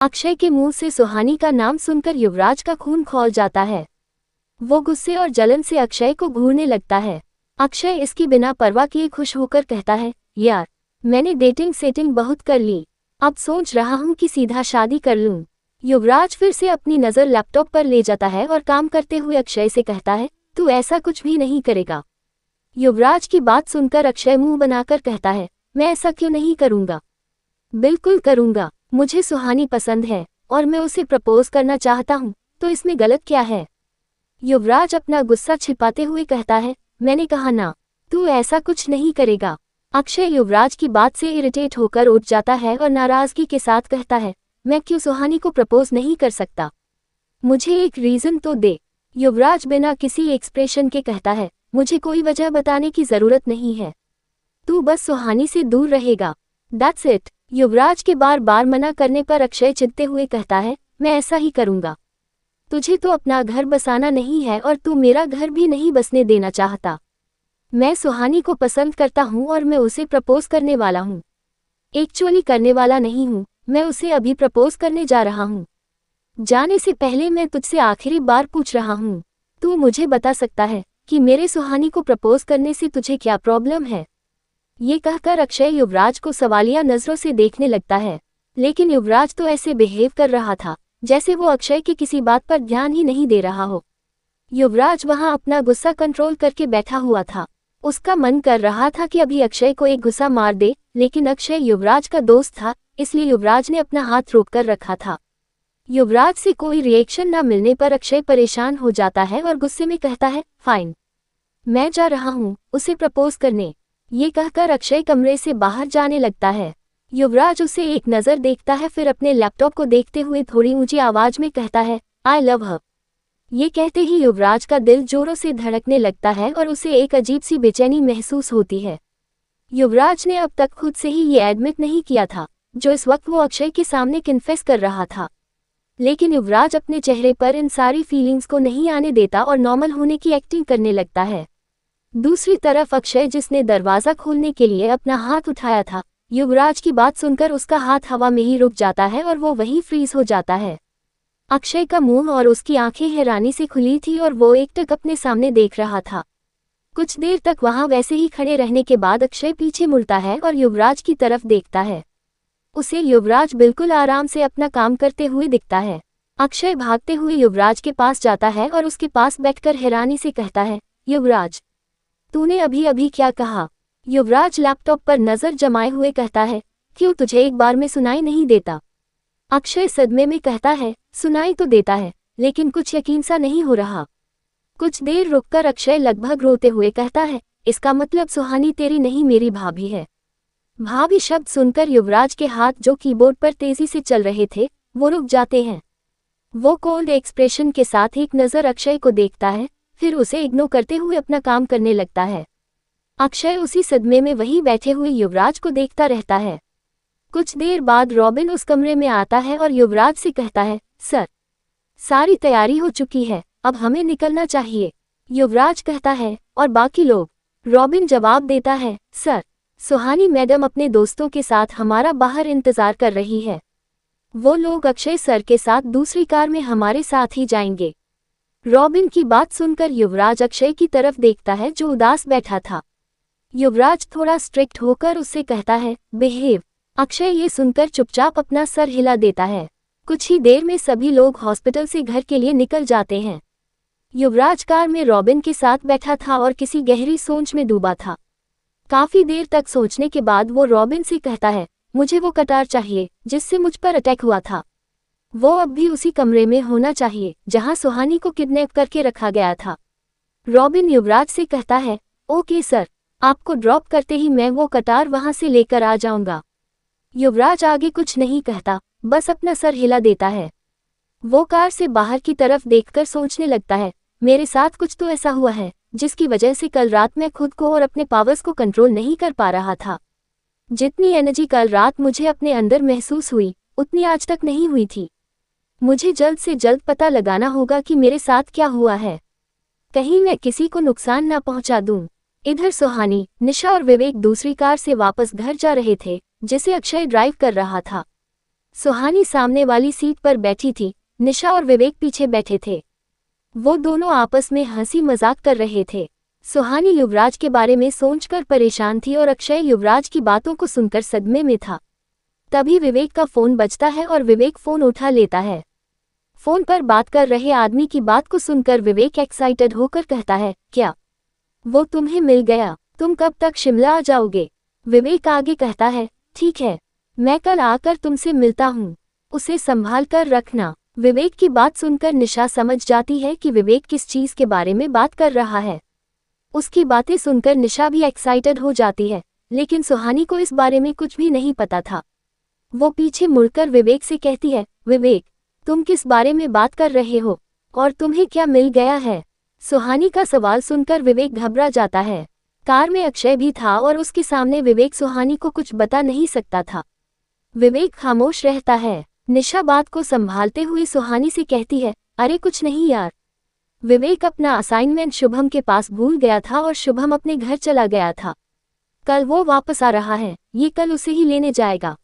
अक्षय के मुंह से सुहानी का नाम सुनकर युवराज का खून खौल जाता है। वो गुस्से और जलन से अक्षय को घूरने लगता है। अक्षय इसकी बिना परवाह किए खुश होकर कहता है, यार मैंने डेटिंग सेटिंग बहुत कर ली, अब सोच रहा हूँ कि सीधा शादी कर लूँ। युवराज फिर से अपनी नज़र लैपटॉप पर ले जाता है और काम करते हुए अक्षय से कहता है, तू ऐसा कुछ भी नहीं करेगा। युवराज की बात सुनकर अक्षय मुंह बनाकर कहता है, मैं ऐसा क्यों नहीं करूँगा, बिल्कुल करूँगा। मुझे सुहानी पसंद है और मैं उसे प्रपोज करना चाहता हूँ, तो इसमें गलत क्या है। युवराज अपना गुस्सा छिपाते हुए कहता है, मैंने कहा ना, तू ऐसा कुछ नहीं करेगा। अक्षय युवराज की बात से इरिटेट होकर उठ जाता है और नाराजगी के साथ कहता है, मैं क्यों सुहानी को प्रपोज नहीं कर सकता, मुझे एक रीजन तो दे। युवराज बिना किसी एक्सप्रेशन के कहता है, मुझे कोई वजह बताने की जरूरत नहीं है, तू बस सुहानी से दूर रहेगा, दैट्स इट। युवराज के बार बार मना करने पर अक्षय चिढ़ते हुए कहता है, मैं ऐसा ही करूँगा। तुझे तो अपना घर बसाना नहीं है और तू मेरा घर भी नहीं बसने देना चाहता। मैं सुहानी को पसंद करता हूँ और मैं उसे प्रपोज करने वाला हूँ, एक्चुअली करने वाला नहीं हूँ, मैं उसे अभी प्रपोज करने जा रहा हूँ। जाने से पहले मैं तुझसे आखिरी बार पूछ रहा हूँ, तू मुझे बता सकता है कि मेरे सुहानी को प्रपोज करने से तुझे क्या प्रॉब्लम है। ये कहकर अक्षय युवराज को सवालिया नजरों से देखने लगता है, लेकिन युवराज तो ऐसे बिहेव कर रहा था जैसे वो अक्षय की किसी बात पर ध्यान ही नहीं दे रहा हो। युवराज वहां अपना गुस्सा कंट्रोल करके बैठा हुआ था। उसका मन कर रहा था कि अभी अक्षय को एक गुस्सा मार दे, लेकिन अक्षय युवराज का दोस्त था, इसलिए युवराज ने अपना हाथ रोक कर रखा था। युवराज से कोई रिएक्शन न मिलने पर अक्षय परेशान हो जाता है और गुस्से में कहता है, फाइन, मैं जा रहा हूँ उसे प्रपोज करने। ये कहकर अक्षय कमरे से बाहर जाने लगता है। युवराज उसे एक नज़र देखता है, फिर अपने लैपटॉप को देखते हुए थोड़ी ऊंची आवाज में कहता है, आई लव हर। ये कहते ही युवराज का दिल जोरों से धड़कने लगता है और उसे एक अजीब सी बेचैनी महसूस होती है। युवराज ने अब तक खुद से ही ये एडमिट नहीं किया था जो इस वक्त वो अक्षय के सामने कन्फेस कर रहा था, लेकिन युवराज अपने चेहरे पर इन सारी फीलिंग्स को नहीं आने देता और नॉर्मल होने की एक्टिंग करने लगता है। दूसरी तरफ अक्षय, जिसने दरवाज़ा खोलने के लिए अपना हाथ उठाया था, युवराज की बात सुनकर उसका हाथ हवा में ही रुक जाता है और वो वहीं फ्रीज हो जाता है। अक्षय का मुंह और उसकी आंखें हैरानी से खुली थी और वो एकटक अपने सामने देख रहा था। कुछ देर तक वहां वैसे ही खड़े रहने के बाद अक्षय पीछे मुड़ता है और युवराज की तरफ देखता है। उसे युवराज बिल्कुल आराम से अपना काम करते हुए दिखता है। अक्षय भागते हुए युवराज के पास जाता है और उसके पास बैठकर हैरानी से कहता है, युवराज, तूने अभी अभी क्या कहा। युवराज लैपटॉप पर नजर जमाए हुए कहता है, क्यों तुझे एक बार में सुनाई नहीं देता। अक्षय सदमे में कहता है, सुनाई तो देता है, लेकिन कुछ यकीन सा नहीं हो रहा। कुछ देर रुककर अक्षय लगभग रोते हुए कहता है, इसका मतलब सुहानी तेरी नहीं मेरी भाभी है। भाभी शब्द सुनकर युवराज के हाथ जो कीबोर्ड पर तेजी से चल रहे थे वो रुक जाते हैं। वो कोल्ड एक्सप्रेशन के साथ एक नज़र अक्षय को देखता है, फिर उसे इग्नोर करते हुए अपना काम करने लगता है। अक्षय उसी सदमे में वहीं बैठे हुए युवराज को देखता रहता है। कुछ देर बाद रॉबिन उस कमरे में आता है और युवराज से कहता है, सर, सारी तैयारी हो चुकी है, अब हमें निकलना चाहिए। युवराज कहता है, और बाकी लोग। रॉबिन जवाब देता है, सर, सुहानी मैडम अपने दोस्तों के साथ हमारा बाहर इंतजार कर रही है। वो लोग अक्षय सर के साथ दूसरी कार में हमारे साथ ही जाएंगे। रॉबिन की बात सुनकर युवराज अक्षय की तरफ देखता है जो उदास बैठा था। युवराज थोड़ा स्ट्रिक्ट होकर उससे कहता है, बिहेव। अक्षय ये सुनकर चुपचाप अपना सर हिला देता है। कुछ ही देर में सभी लोग हॉस्पिटल से घर के लिए निकल जाते हैं। युवराज कार में रॉबिन के साथ बैठा था और किसी गहरी सोच में डूबा था। काफी देर तक सोचने के बाद वो रॉबिन से कहता है, मुझे वो कटार चाहिए जिससे मुझ पर अटैक हुआ था। वो अब भी उसी कमरे में होना चाहिए जहां सुहानी को किडनैप करके रखा गया था। रॉबिन युवराज से कहता है, ओके सर, आपको ड्रॉप करते ही मैं वो कटार वहां से लेकर आ जाऊंगा। युवराज आगे कुछ नहीं कहता, बस अपना सर हिला देता है। वो कार से बाहर की तरफ देखकर सोचने लगता है, मेरे साथ कुछ तो ऐसा हुआ है जिसकी वजह से कल रात मैं खुद को और अपने पावर्स को कंट्रोल नहीं कर पा रहा था। जितनी एनर्जी कल रात मुझे अपने अंदर महसूस हुई उतनी आज तक नहीं हुई थी। मुझे जल्द से जल्द पता लगाना होगा कि मेरे साथ क्या हुआ है, कहीं मैं किसी को नुकसान न पहुंचा दूं। इधर सुहानी, निशा और विवेक दूसरी कार से वापस घर जा रहे थे जिसे अक्षय ड्राइव कर रहा था। सुहानी सामने वाली सीट पर बैठी थी, निशा और विवेक पीछे बैठे थे। वो दोनों आपस में हंसी मजाक कर रहे थे। सुहानी युवराज के बारे में सोचकर परेशान थी और अक्षय युवराज की बातों को सुनकर सदमे में था। तभी विवेक का फोन बजता है और विवेक फोन उठा लेता है। फोन पर बात कर रहे आदमी की बात को सुनकर विवेक एक्साइटेड होकर कहता है, क्या वो तुम्हें मिल गया? तुम कब तक शिमला आ जाओगे? विवेक आगे कहता है, ठीक है, मैं कल आकर तुमसे मिलता हूँ, उसे संभाल कर रखना। विवेक की बात सुनकर निशा समझ जाती है कि विवेक किस चीज के बारे में बात कर रहा है। उसकी बातें सुनकर निशा भी एक्साइटेड हो जाती है, लेकिन सुहानी को इस बारे में कुछ भी नहीं पता था। वो पीछे मुड़कर विवेक से कहती है, विवेक, तुम किस बारे में बात कर रहे हो और तुम्हें क्या मिल गया है? सुहानी का सवाल सुनकर विवेक घबरा जाता है। कार में अक्षय भी था और उसके सामने विवेक सुहानी को कुछ बता नहीं सकता था। विवेक खामोश रहता है। निशा बात को संभालते हुए सुहानी से कहती है, अरे कुछ नहीं यार, विवेक अपना असाइनमेंट शुभम के पास भूल गया था और शुभम अपने घर चला गया था। कल वो वापस आ रहा है, ये कल उसे ही लेने जाएगा।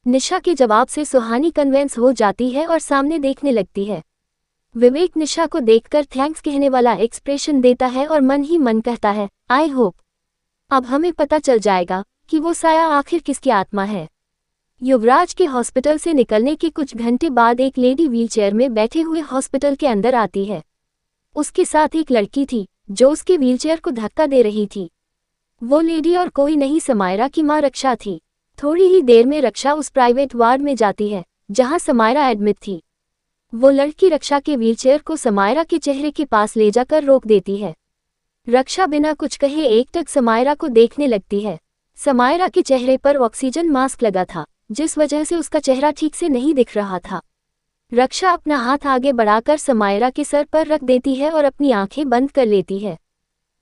निशा के जवाब से सुहानी कन्विंस हो जाती है और सामने देखने लगती है। विवेक निशा को देखकर थैंक्स कहने वाला एक्सप्रेशन देता है और मन ही मन कहता है, आई होप अब हमें पता चल जाएगा कि वो साया आखिर किसकी आत्मा है। युवराज के हॉस्पिटल से निकलने के कुछ घंटे बाद एक लेडी व्हीलचेयर में बैठे हुए हॉस्पिटल के अंदर आती है। उसके साथ एक लड़की थी जो उसके व्हीलचेयर को धक्का दे रही थी। वो लेडी और कोई नहीं समायरा की मां रक्षा थी। थोड़ी ही देर में रक्षा उस प्राइवेट वार्ड में जाती है जहां समायरा एडमिट थी। वो लड़की रक्षा के व्हीलचेयर को समायरा के चेहरे के पास ले जाकर रोक देती है। रक्षा बिना कुछ कहे एकटक समायरा को देखने लगती है। समायरा के चेहरे पर ऑक्सीजन मास्क लगा था, जिस वजह से उसका चेहरा ठीक से नहीं दिख रहा था। रक्षा अपना हाथ आगे बढ़ाकर समायरा के सर पर रख देती है और अपनी आंखें बंद कर लेती है।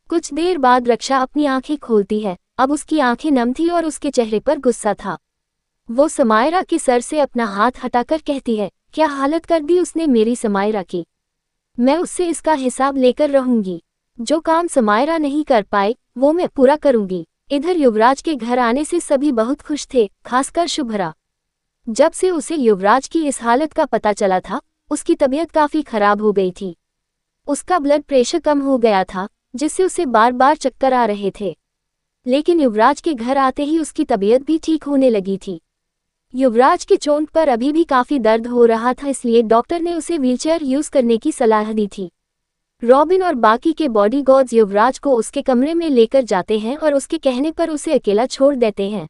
कुछ देर बाद रक्षा अपनी आंखें खोलती है। अब उसकी आंखें नम थी और उसके चेहरे पर गुस्सा था। वो समायरा के सर से अपना हाथ हटाकर कहती है, क्या हालत कर दी उसने मेरी समायरा की। मैं उससे इसका हिसाब लेकर रहूंगी। जो काम समायरा नहीं कर पाए वो मैं पूरा करूंगी। इधर युवराज के घर आने से सभी बहुत खुश थे, खासकर शुभ्रा। जब से उसे युवराज की इस हालत का पता चला था, उसकी तबीयत काफी खराब हो गई थी। उसका ब्लड प्रेशर कम हो गया था, जिससे उसे बार बार चक्कर आ रहे थे। लेकिन युवराज के घर आते ही उसकी तबीयत भी ठीक होने लगी थी। युवराज की चोट पर अभी भी काफी दर्द हो रहा था, इसलिए डॉक्टर ने उसे व्हीलचेयर यूज करने की सलाह दी थी। रॉबिन और बाकी के बॉडीगार्ड्स युवराज को उसके कमरे में लेकर जाते हैं और उसके कहने पर उसे अकेला छोड़ देते हैं।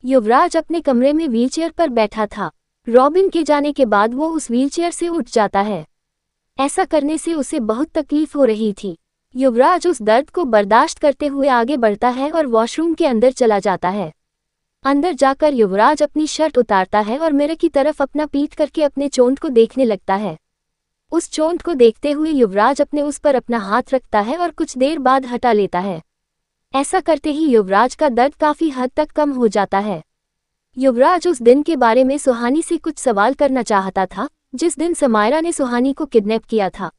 युवराज अपने कमरे में व्हीलचेयर पर बैठा था। रॉबिन के जाने के बाद वो उस व्हीलचेयर से उठ जाता है। ऐसा करने से उसे बहुत तकलीफ हो रही थी। युवराज उस दर्द को बर्दाश्त करते हुए आगे बढ़ता है और वॉशरूम के अंदर चला जाता है। अंदर जाकर युवराज अपनी शर्ट उतारता है और मिरर की तरफ अपना पीठ करके अपने चोट को देखने लगता है। उस चोट को देखते हुए युवराज अपने उस पर अपना हाथ रखता है और कुछ देर बाद हटा लेता है। ऐसा करते ही युवराज का दर्द काफी हद तक कम हो जाता है। युवराज उस दिन के बारे में सुहानी से कुछ सवाल करना चाहता था, जिस दिन समायरा ने सुहानी को किडनैप किया था।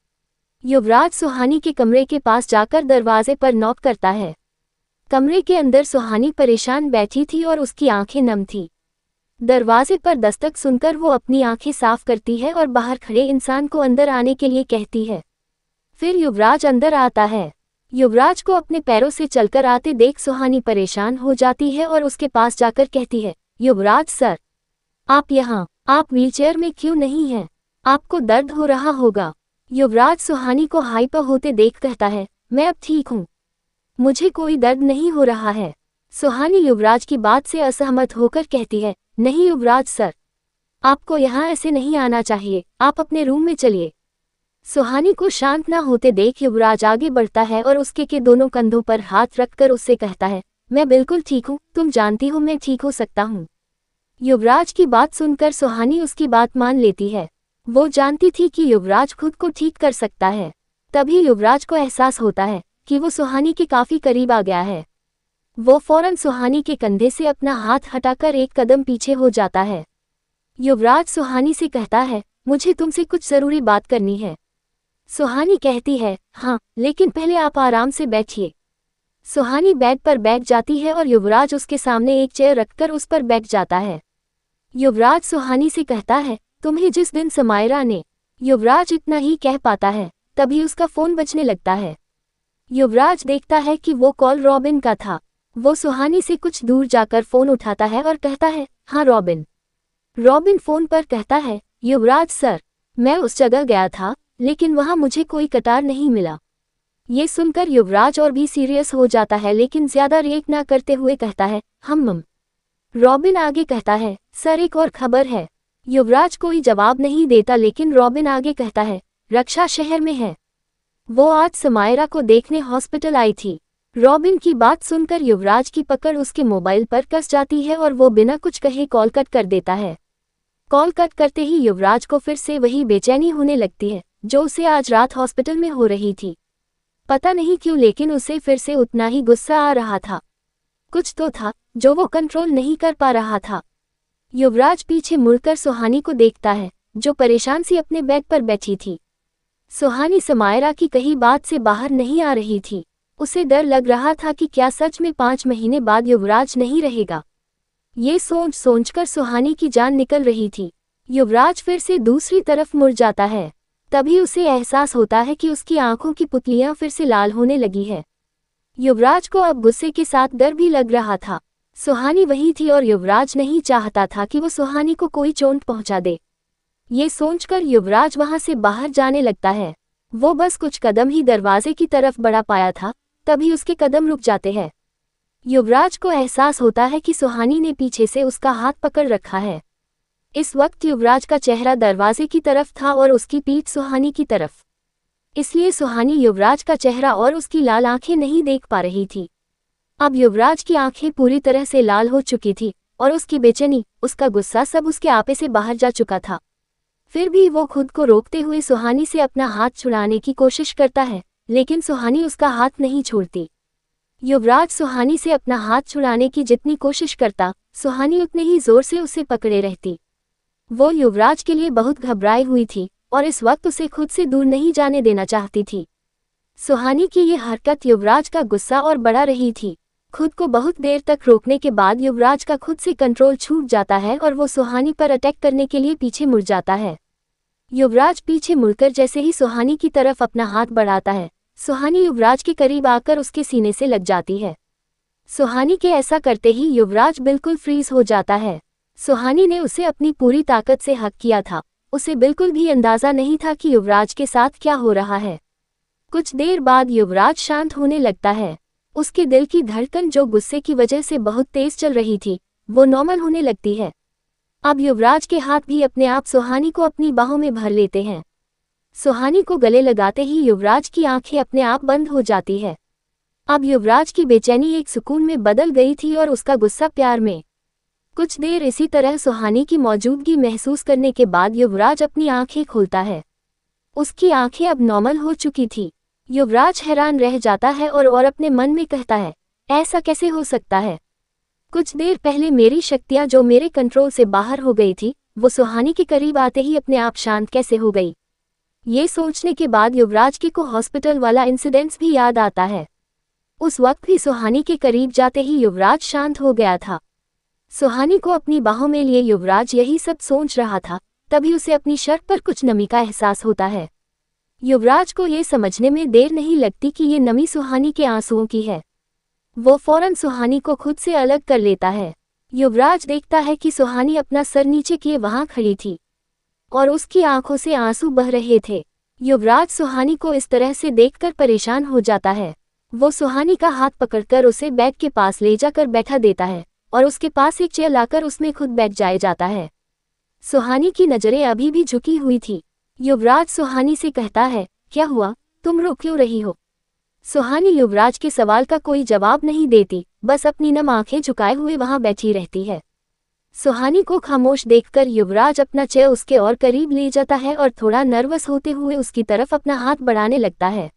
युवराज सुहानी के कमरे के पास जाकर दरवाजे पर नॉक करता है। कमरे के अंदर सुहानी परेशान बैठी थी और उसकी आंखें नम थी। दरवाजे पर दस्तक सुनकर वो अपनी आंखें साफ करती है और बाहर खड़े इंसान को अंदर आने के लिए कहती है। फिर युवराज अंदर आता है। युवराज को अपने पैरों से चलकर आते देख सुहानी परेशान हो जाती है और उसके पास जाकर कहती है, युवराज सर, आप यहाँ, आप व्हीलचेयर में क्यों नहीं हैं? आपको दर्द हो रहा होगा। युवराज सुहानी को हाइपर होते देख कहता है, मैं अब ठीक हूँ, मुझे कोई दर्द नहीं हो रहा है। सुहानी युवराज की बात से असहमत होकर कहती है, नहीं युवराज सर, आपको यहाँ ऐसे नहीं आना चाहिए, आप अपने रूम में चलिए। सुहानी को शांत न होते देख युवराज आगे बढ़ता है और उसके के दोनों कंधों पर हाथ रखकर उससे कहता है, मैं बिल्कुल ठीक हूँ, तुम जानती हो मैं ठीक हो सकता हूँ। युवराज की बात सुनकर सुहानी उसकी बात मान लेती है। वो जानती थी कि युवराज खुद को ठीक कर सकता है। तभी युवराज को एहसास होता है कि वो सुहानी के काफी करीब आ गया है। वो फौरन सुहानी के कंधे से अपना हाथ हटाकर एक कदम पीछे हो जाता है। युवराज सुहानी से कहता है, मुझे तुमसे कुछ जरूरी बात करनी है। सुहानी कहती है, हाँ, लेकिन पहले आप आराम से बैठिए। सुहानी बेड पर बैठ जाती है और युवराज उसके सामने एक चेयर रखकर उस पर बैठ जाता है। युवराज सुहानी से कहता है, तुम्हें जिस दिन समायरा ने। युवराज इतना ही कह पाता है, तभी उसका फोन बजने लगता है। युवराज देखता है कि वो कॉल रॉबिन का था। वो सुहानी से कुछ दूर जाकर फोन उठाता है और कहता है, हाँ रॉबिन। रॉबिन फोन पर कहता है, युवराज सर, मैं उस जगह गया था, लेकिन वहां मुझे कोई कटार नहीं मिला। ये सुनकर युवराज और भी सीरियस हो जाता है, लेकिन ज्यादा रिएक्ट ना करते हुए कहता है, हम। रॉबिन आगे कहता है, सर एक और खबर है। युवराज कोई जवाब नहीं देता, लेकिन रॉबिन आगे कहता है, रक्षा शहर में है। वो आज समायरा को देखने हॉस्पिटल आई थी। रॉबिन की बात सुनकर युवराज की पकड़ उसके मोबाइल पर कस जाती है और वो बिना कुछ कहे कॉल कट कर देता है। कॉल कट करते ही युवराज को फिर से वही बेचैनी होने लगती है जो उसे आज रात हॉस्पिटल में हो रही थी। पता नहीं क्यों, लेकिन उसे फिर से उतना ही गुस्सा आ रहा था। कुछ तो था जो वो कंट्रोल नहीं कर पा रहा था। युवराज पीछे मुड़कर सुहानी को देखता है, जो परेशान सी अपने बेड पर बैठी थी। सुहानी समायरा की कही बात से बाहर नहीं आ रही थी। उसे डर लग रहा था कि क्या सच में 5 महीने बाद युवराज नहीं रहेगा। ये सोचकर सुहानी की जान निकल रही थी। युवराज फिर से दूसरी तरफ मुड़ जाता है। तभी उसे एहसास होता है कि उसकी आंखों की पुतलियां फिर से लाल होने लगी है। युवराज को अब गुस्से के साथ डर भी लग रहा था। सुहानी वही थी और युवराज नहीं चाहता था कि वो सुहानी को कोई चोट पहुंचा दे। ये सोचकर युवराज वहां से बाहर जाने लगता है। वो बस कुछ कदम ही दरवाजे की तरफ बढ़ा पाया था, तभी उसके कदम रुक जाते हैं। युवराज को एहसास होता है कि सुहानी ने पीछे से उसका हाथ पकड़ रखा है। इस वक्त युवराज का चेहरा दरवाजे की तरफ था और उसकी पीठ सुहानी की तरफ, इसलिए सुहानी युवराज का चेहरा और उसकी लाल आंखें नहीं देख पा रही थी। अब युवराज की आंखें पूरी तरह से लाल हो चुकी थी और उसकी बेचैनी, उसका गुस्सा सब उसके आपे से बाहर जा चुका था। फिर भी वो खुद को रोकते हुए सुहानी से अपना हाथ छुड़ाने की कोशिश करता है, लेकिन सुहानी उसका हाथ नहीं छोड़ती। युवराज सुहानी से अपना हाथ छुड़ाने की जितनी कोशिश करता, सुहानी उतने ही जोर से उसे पकड़े रहती। वो युवराज के लिए बहुत घबराई हुई थी और इस वक्त उसे खुद से दूर नहीं जाने देना चाहती थी। सुहानी की ये हरकत युवराज का गुस्सा और बढ़ा रही थी। खुद को बहुत देर तक रोकने के बाद युवराज का खुद से कंट्रोल छूट जाता है और वो सुहानी पर अटैक करने के लिए पीछे मुड़ जाता है। युवराज पीछे मुड़कर जैसे ही सुहानी की तरफ अपना हाथ बढ़ाता है, सुहानी युवराज के करीब आकर उसके सीने से लग जाती है। सुहानी के ऐसा करते ही युवराज बिल्कुल फ्रीज हो जाता है। सुहानी ने उसे अपनी पूरी ताकत से हक किया था। उसे बिल्कुल भी अंदाजा नहीं था कि युवराज के साथ क्या हो रहा है। कुछ देर बाद युवराज शांत होने लगता है। उसके दिल की धड़कन जो गुस्से की वजह से बहुत तेज चल रही थी, वो नॉर्मल होने लगती है। अब युवराज के हाथ भी अपने आप सुहानी को अपनी बाहों में भर लेते हैं। सुहानी को गले लगाते ही युवराज की आंखें अपने आप बंद हो जाती है। अब युवराज की बेचैनी एक सुकून में बदल गई थी और उसका गुस्सा प्यार में। कुछ देर इसी तरह सुहानी की मौजूदगी महसूस करने के बाद युवराज अपनी आंखें खोलता है। उसकी आंखें अब नॉर्मल हो चुकी थी। युवराज हैरान रह जाता है और अपने मन में कहता है, ऐसा कैसे हो सकता है? कुछ देर पहले मेरी शक्तियां जो मेरे कंट्रोल से बाहर हो गई थी, वो सुहानी के करीब आते ही अपने आप शांत कैसे हो गई? ये सोचने के बाद युवराज को हॉस्पिटल वाला इंसिडेंट्स भी याद आता है। उस वक्त भी सुहानी के करीब जाते ही युवराज शांत हो गया था। सुहानी को अपनी बाहों में लिए युवराज यही सब सोच रहा था, तभी उसे अपनी शर्ट पर कुछ नमी का एहसास होता है। युवराज को ये समझने में देर नहीं लगती कि ये नमी सुहानी के आंसुओं की है। वो फौरन सुहानी को खुद से अलग कर लेता है। युवराज देखता है कि सुहानी अपना सर नीचे किए वहां खड़ी थी और उसकी आंखों से आंसू बह रहे थे। युवराज सुहानी को इस तरह से देखकर परेशान हो जाता है। वो सुहानी का हाथ पकड़कर उसे बेड के पास ले जाकर बैठा देता है और उसके पास एक चेयर लाकर उसमें खुद बैठ जाता है। सुहानी की नजरें अभी भी झुकी हुई थी। युवराज सुहानी से कहता है, क्या हुआ, तुम रो क्यों रही हो? सुहानी युवराज के सवाल का कोई जवाब नहीं देती, बस अपनी नम आंखें झुकाए हुए वहां बैठी रहती है। सुहानी को खामोश देखकर युवराज अपना चेयर उसके और करीब ले जाता है और थोड़ा नर्वस होते हुए उसकी तरफ अपना हाथ बढ़ाने लगता है।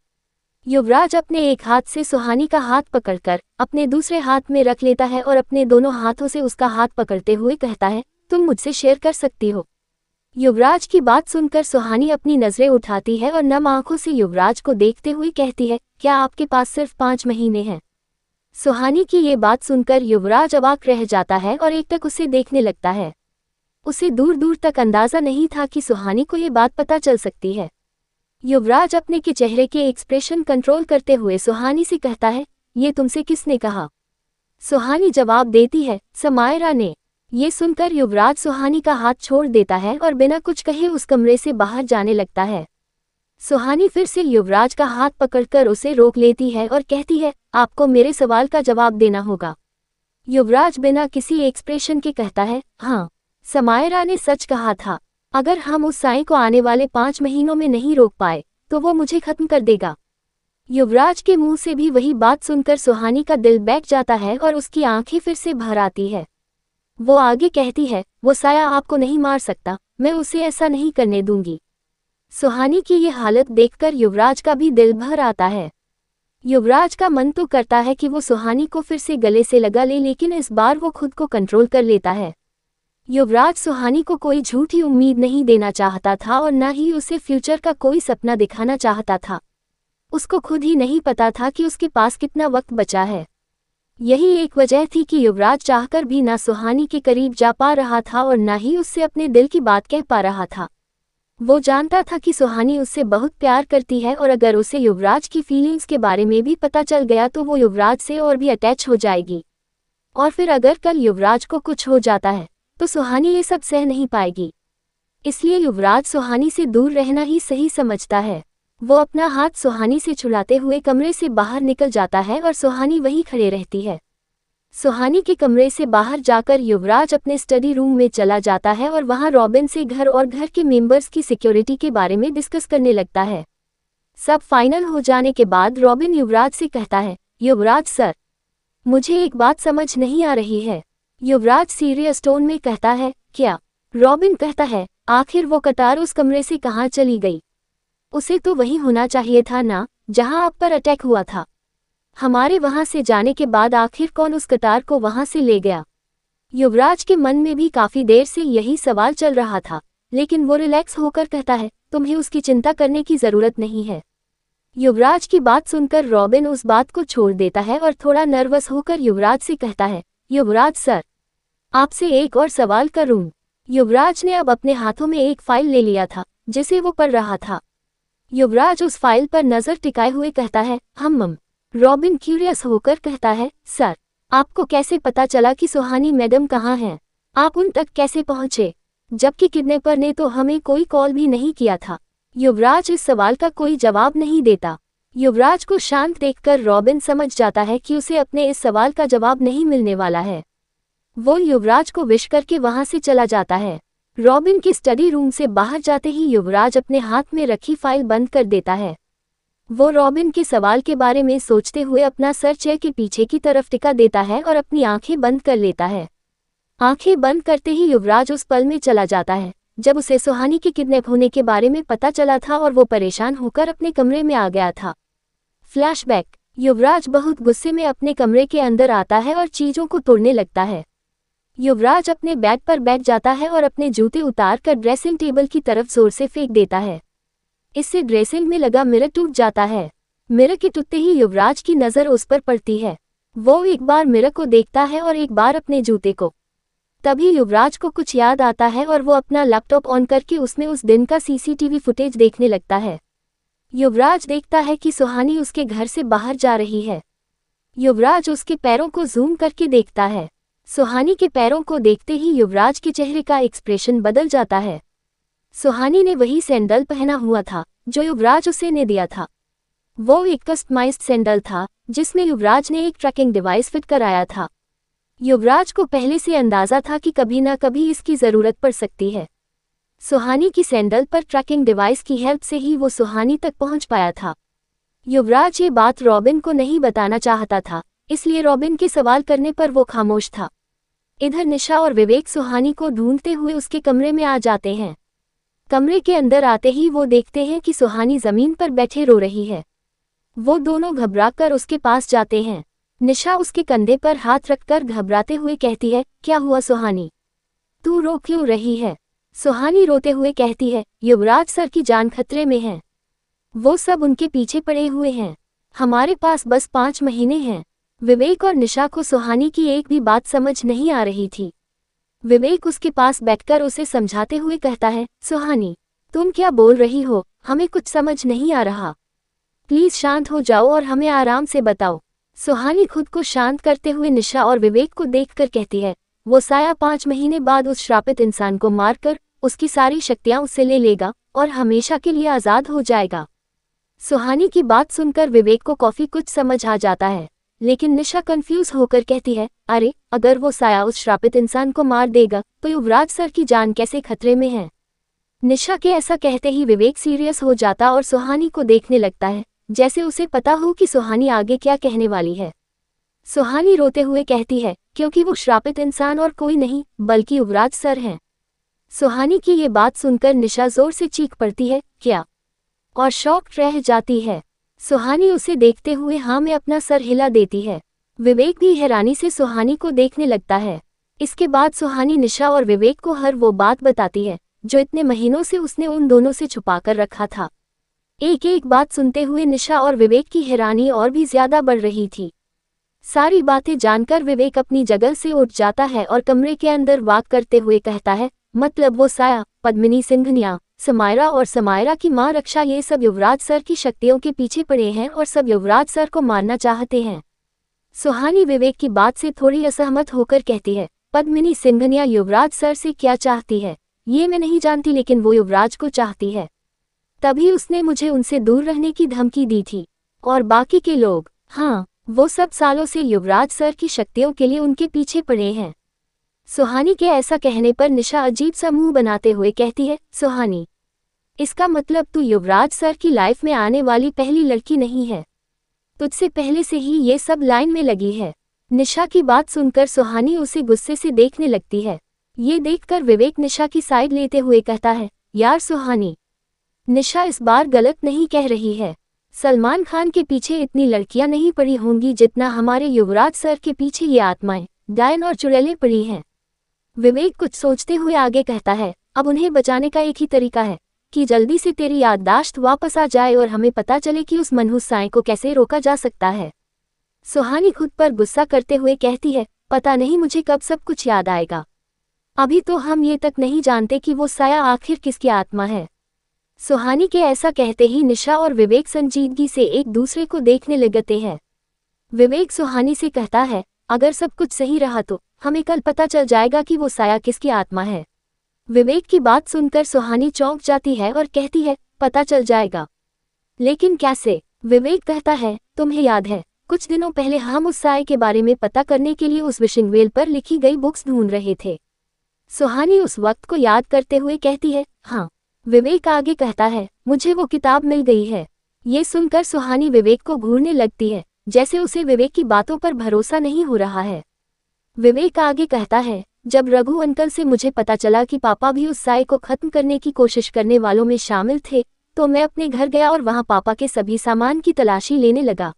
युवराज अपने एक हाथ से सुहानी का हाथ पकड़कर अपने दूसरे हाथ में रख लेता है और अपने दोनों हाथों से उसका हाथ पकड़ते हुए कहता है, तुम मुझसे शेयर कर सकती हो। युवराज की बात सुनकर सुहानी अपनी नजरें उठाती है और नम आंखों से युवराज को देखते हुए कहती है, क्या आपके पास सिर्फ 5 महीने हैं? सुहानी की ये बात सुनकर युवराज अवाक रह जाता है और एकटक उसे देखने लगता है। उसे दूर दूर तक अंदाजा नहीं था कि सुहानी को ये बात पता चल सकती है। युवराज अपने के चेहरे के एक्सप्रेशन कंट्रोल करते हुए सुहानी से कहता है, ये तुमसे किसने कहा? सुहानी जवाब देती है, समायरा ने। ये सुनकर युवराज सुहानी का हाथ छोड़ देता है और बिना कुछ कहे उस कमरे से बाहर जाने लगता है। सुहानी फिर से युवराज का हाथ पकड़कर उसे रोक लेती है और कहती है, आपको मेरे सवाल का जवाब देना होगा। युवराज बिना किसी एक्सप्रेशन के कहता है, हाँ, समायरा ने सच कहा था। अगर हम उस साईं को आने वाले 5 महीनों में नहीं रोक पाए तो वो मुझे खत्म कर देगा। युवराज के मुंह से भी वही बात सुनकर सुहानी का दिल बैठ जाता है और उसकी आंखें फिर से भर आती है। वो आगे कहती है, वो साया आपको नहीं मार सकता, मैं उसे ऐसा नहीं करने दूंगी। सुहानी की ये हालत देखकर युवराज का भी दिल भर आता है। युवराज का मन तो करता है कि वो सुहानी को फिर से गले से लगा ले, लेकिन इस बार वो खुद को कंट्रोल कर लेता है। युवराज सुहानी को कोई झूठी उम्मीद नहीं देना चाहता था और न ही उसे फ्यूचर का कोई सपना दिखाना चाहता था। उसको खुद ही नहीं पता था कि उसके पास कितना वक्त बचा है। यही एक वजह थी कि युवराज चाहकर भी ना सुहानी के करीब जा पा रहा था और ना ही उससे अपने दिल की बात कह पा रहा था। वो जानता था कि सुहानी उससे बहुत प्यार करती है और अगर उसे युवराज की फीलिंग्स के बारे में भी पता चल गया तो वो युवराज से और भी अटैच हो जाएगी। और फिर अगर कल युवराज को कुछ हो जाता है तो सुहानी ये सब सह नहीं पाएगी। इसलिए युवराज सुहानी से दूर रहना ही सही समझता है। वो अपना हाथ सुहानी से छुड़ाते हुए कमरे से बाहर निकल जाता है और सुहानी वहीं खड़े रहती है। सुहानी के कमरे से बाहर जाकर युवराज अपने स्टडी रूम में चला जाता है और वहां रॉबिन से घर और घर के मेंबर्स की सिक्योरिटी के बारे में डिस्कस करने लगता है। सब फाइनल हो जाने के बाद रॉबिन युवराज से कहता है, युवराज सर, मुझे एक बात समझ नहीं आ रही है। युवराज सीरियस टोन में कहता है, क्या? रॉबिन कहता है, आखिर वो कटार उस कमरे से कहाँ चली गई? उसे तो वही होना चाहिए था ना जहां आप पर अटैक हुआ था। हमारे वहां से जाने के बाद आखिर कौन उस कटार को वहां से ले गया? युवराज के मन में भी काफी देर से यही सवाल चल रहा था, लेकिन वो रिलैक्स होकर कहता है, तुम्हें उसकी चिंता करने की जरूरत नहीं है। युवराज की बात सुनकर रॉबिन उस बात को छोड़ देता है और थोड़ा नर्वस होकर युवराज से कहता है, युवराज सर, आपसे एक और सवाल करूं? युवराज ने अब अपने हाथों में एक फाइल ले लिया था जिसे वो पढ़ रहा था। युवराज उस फाइल पर नजर टिकाए हुए कहता है, हम। रॉबिन क्यूरियस होकर कहता है, सर, आपको कैसे पता चला कि सुहानी मैडम कहाँ हैं? आप उन तक कैसे पहुंचे, जबकि किडनैपर ने तो हमें कोई कॉल भी नहीं किया था? युवराज इस सवाल का कोई जवाब नहीं देता। युवराज को शांत देखकर रॉबिन समझ जाता है कि उसे अपने इस सवाल का जवाब नहीं मिलने वाला है। वो युवराज को विश करके वहां से चला जाता है। रॉबिन के स्टडी रूम से बाहर जाते ही युवराज अपने हाथ में रखी फाइल बंद कर देता है। वो रॉबिन के सवाल के बारे में सोचते हुए अपना सर चेयर के पीछे की तरफ टिका देता है और अपनी आंखें बंद कर लेता है। आंखें बंद करते ही युवराज उस पल में चला जाता है जब उसे सुहानी के किडनैप होने के बारे में पता चला था और वो परेशान होकर अपने कमरे में आ गया था। फ्लैशबैक। युवराज बहुत गुस्से में अपने कमरे के अंदर आता है और चीजों को तोड़ने लगता है। युवराज अपने बेड पर बैठ जाता है और अपने जूते उतार कर ड्रेसिंग टेबल की तरफ जोर से फेंक देता है। इससे ड्रेसिंग में लगा मिरर टूट जाता है। मिरर के टूटते ही युवराज की नज़र उस पर पड़ती है। वो एक बार मिरर को देखता है और एक बार अपने जूते को। तभी युवराज को कुछ याद आता है और वो अपना लैपटॉप ऑन करके उसमें उस दिन का सीसीटीवी फुटेज देखने लगता है। युवराज देखता है कि सुहानी उसके घर से बाहर जा रही है। युवराज उसके पैरों को जूम करके देखता है। सुहानी के पैरों को देखते ही युवराज के चेहरे का एक्सप्रेशन बदल जाता है। सुहानी ने वही सैंडल पहना हुआ था जो युवराज उसे ने दिया था। वो एक कस्टमाइज्ड सैंडल था जिसमें युवराज ने एक ट्रैकिंग डिवाइस फिट कराया था। युवराज को पहले से अंदाजा था कि कभी ना कभी इसकी ज़रूरत पड़ सकती है। सुहानी की सैंडल पर ट्रैकिंग डिवाइस की हेल्प से ही वो सुहानी तक पहुंच पाया था। युवराज ये बात रॉबिन को नहीं बताना चाहता था, इसलिए रॉबिन के सवाल करने पर वो खामोश था। इधर निशा और विवेक सुहानी को ढूंढते हुए उसके कमरे में आ जाते हैं। कमरे के अंदर आते ही वो देखते हैं कि सुहानी जमीन पर बैठे रो रही है। वो दोनों घबराकर उसके पास जाते हैं। निशा उसके कंधे पर हाथ रखकर घबराते हुए कहती है, क्या हुआ सुहानी, तू रो क्यों रही है? सुहानी रोते हुए कहती है, युवराज सर की जान खतरे में है। वो सब उनके पीछे पड़े हुए हैं। हमारे पास बस 5 महीने हैं। विवेक और निशा को सुहानी की एक भी बात समझ नहीं आ रही थी। विवेक उसके पास बैठकर उसे समझाते हुए कहता है, सुहानी, तुम क्या बोल रही हो, हमें कुछ समझ नहीं आ रहा। प्लीज शांत हो जाओ और हमें आराम से बताओ। सुहानी खुद को शांत करते हुए निशा और विवेक को देखकर कहती है, वो साया 5 महीने बाद उस श्रापित इंसान को मारकर उसकी सारी शक्तियां उससे ले लेगा और हमेशा के लिए आजाद हो जाएगा। सुहानी की बात सुनकर विवेक को काफी कुछ समझ आ जाता है, लेकिन निशा कंफ्यूज होकर कहती है, अरे अगर वो साया उस श्रापित इंसान को मार देगा तो युवराज सर की जान कैसे खतरे में है। निशा के ऐसा कहते ही विवेक सीरियस हो जाता और सुहानी को देखने लगता है, जैसे उसे पता हो कि सुहानी आगे क्या कहने वाली है। सुहानी रोते हुए कहती है, क्योंकि वो श्रापित इंसान और कोई नहीं बल्कि युवराज सर हैं। सुहानी की ये बात सुनकर निशा जोर से चीख पड़ती है, क्या, और शॉक्ड रह जाती है। सुहानी उसे देखते हुए हाँ में अपना सर हिला देती है। विवेक भी हैरानी से सुहानी को देखने लगता है। इसके बाद सुहानी निशा और विवेक को हर वो बात बताती है जो इतने महीनों से उसने उन दोनों से छुपाकर रखा था। एक एक बात सुनते हुए निशा और विवेक की हैरानी और भी ज्यादा बढ़ रही थी। सारी बातें जानकर विवेक अपनी जगह से उठ जाता है और कमरे के अंदर वाक करते हुए कहता है, मतलब वो साया, पद्मिनी सिंघनिया, समायरा और समायरा की मां रक्षा, ये सब युवराज सर की शक्तियों के पीछे पड़े हैं और सब युवराज सर को मारना चाहते हैं। सुहानी विवेक की बात से थोड़ी असहमत होकर कहती है, पद्मिनी सिंघनिया युवराज सर से क्या चाहती है ये मैं नहीं जानती, लेकिन वो युवराज को चाहती है, तभी उसने मुझे उनसे दूर रहने की धमकी दी थी। और बाकी के लोग, हाँ, वो सब सालों से युवराज सर की शक्तियों के लिए उनके पीछे पड़े हैं। सुहानी के ऐसा कहने पर निशा अजीब सा मुंह बनाते हुए कहती है, सुहानी, इसका मतलब तू युवराज सर की लाइफ में आने वाली पहली लड़की नहीं है, तुझसे पहले से ही ये सब लाइन में लगी है। निशा की बात सुनकर सुहानी उसे गुस्से से देखने लगती है। ये देखकर विवेक निशा की साइड लेते हुए कहता है, यार सुहानी, निशा इस बार गलत नहीं कह रही है। सलमान खान के पीछे इतनी लड़कियां नहीं पड़ी होंगी जितना हमारे युवराज सर के पीछे ये आत्माएं, डायन और चुड़ैलें पड़ी हैं। विवेक कुछ सोचते हुए आगे कहता है, अब उन्हें बचाने का एक ही तरीका है कि जल्दी से तेरी याददाश्त वापस आ जाए और हमें पता चले कि उस मनहूस साए को कैसे रोका जा सकता है। सुहानी खुद पर गुस्सा करते हुए कहती है, पता नहीं मुझे कब सब कुछ याद आएगा। अभी तो हम ये तक नहीं जानते कि वो साया आखिर किसकी आत्मा है। सुहानी के ऐसा कहते ही निशा और विवेक संजीदगी से एक दूसरे को देखने लगते हैं। विवेक सुहानी से कहता है, अगर सब कुछ सही रहा तो हमें कल पता चल जाएगा कि वो साया किसकी आत्मा है। विवेक की बात सुनकर सुहानी चौंक जाती है और कहती है, पता चल जाएगा, लेकिन कैसे? विवेक कहता है, तुम्हें याद है कुछ दिनों पहले हम उस साए के बारे में पता करने के लिए उस विशिंग वेल पर लिखी गई बुक्स ढूंढ रहे थे। सुहानी उस वक्त को याद करते हुए कहती है, हाँ। विवेक आगे कहता है, मुझे वो किताब मिल गई है। ये सुनकर सुहानी विवेक को घूरने लगती है, जैसे उसे विवेक की बातों पर भरोसा नहीं हो रहा है। विवेक आगे कहता है, जब रघु अंकल से मुझे पता चला कि पापा भी उस साए को खत्म करने की कोशिश करने वालों में शामिल थे, तो मैं अपने घर गया और वहां पापा के सभी सामान की तलाशी लेने लगा।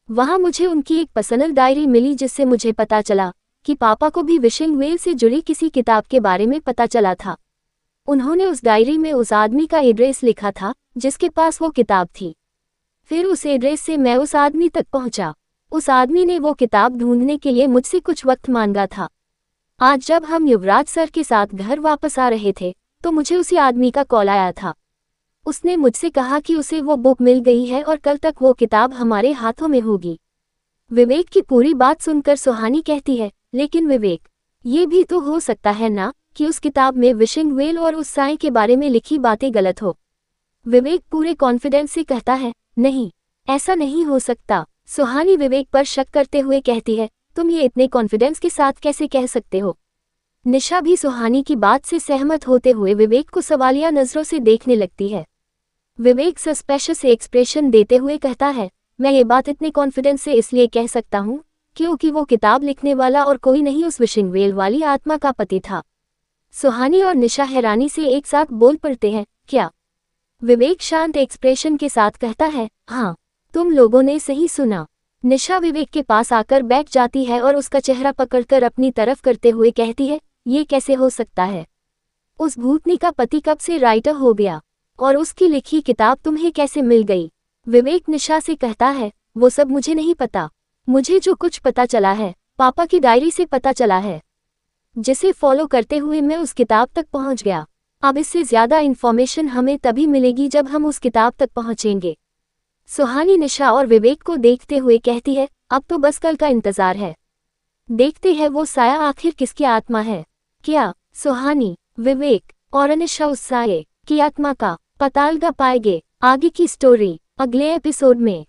वहां मुझे उनकी एक पर्सनल डायरी मिली जिससे मुझे पता चला कि पापा को भी विशिंग वेल से जुड़ी किसी किताब के बारे में पता चला था। उन्होंने उस डायरी में उस आदमी का एड्रेस लिखा था जिसके पास वो किताब थी। फिर उस एड्रेस से मैं उस आदमी तक पहुंचा। उस आदमी ने वो किताब ढूंढने के लिए मुझसे कुछ वक्त मांगा था। आज जब हम युवराज सर के साथ घर वापस आ रहे थे तो मुझे उसी आदमी का कॉल आया था। उसने मुझसे कहा कि उसे वो बुक मिल गई है और कल तक वो किताब हमारे हाथों में होगी। विवेक की पूरी बात सुनकर सुहानी कहती है, लेकिन विवेक, ये भी तो हो सकता है ना कि उस किताब में विशिंग वेल और उस साए के बारे में लिखी बातें गलत हो। विवेक पूरे कॉन्फिडेंस से कहता है, नहीं, ऐसा नहीं हो सकता। सुहानी विवेक पर शक करते हुए कहती है, तुम ये इतने कॉन्फिडेंस के साथ कैसे कह सकते हो? निशा भी सुहानी की बात से सहमत होते हुए विवेक को सवालिया नजरों से देखने लगती है। विवेक सस्पेशियस एक्सप्रेशन देते हुए कहता है, मैं ये बात इतने कॉन्फिडेंस से इसलिए कह सकता हूँ क्योंकि वो किताब लिखने वाला और कोई नहीं उस विशिंग वेल वाली आत्मा का पति था। सुहानी और निशा हैरानी से एक साथ बोल पड़ते हैं, क्या? विवेक शांत एक्सप्रेशन के साथ कहता है, हाँ, तुम लोगों ने सही सुना। निशा विवेक के पास आकर बैठ जाती है और उसका चेहरा पकड़कर अपनी तरफ करते हुए कहती है, ये कैसे हो सकता है? उस भूतनी का पति कब से राइटर हो गया और उसकी लिखी किताब तुम्हें कैसे मिल गई? विवेक निशा से कहता है, वो सब मुझे नहीं पता। मुझे जो कुछ पता चला है पापा की डायरी से पता चला है। जिसे फॉलो करते हुए मैं उस किताब तक पहुंच गया। अब इससे ज़्यादा इन्फॉर्मेशन हमें तभी मिलेगी जब हम उस किताब तक पहुंचेंगे। सुहानी निशा और विवेक को देखते हुए कहती है, अब तो बस कल का इंतज़ार है। देखते हैं वो साया आखिर किसकी आत्मा है। क्या सुहानी, विवेक और अनिशा उस साये की आत्मा का पता लगा पाएंगे? आगे की स्टोरी अगले एपिसोड में।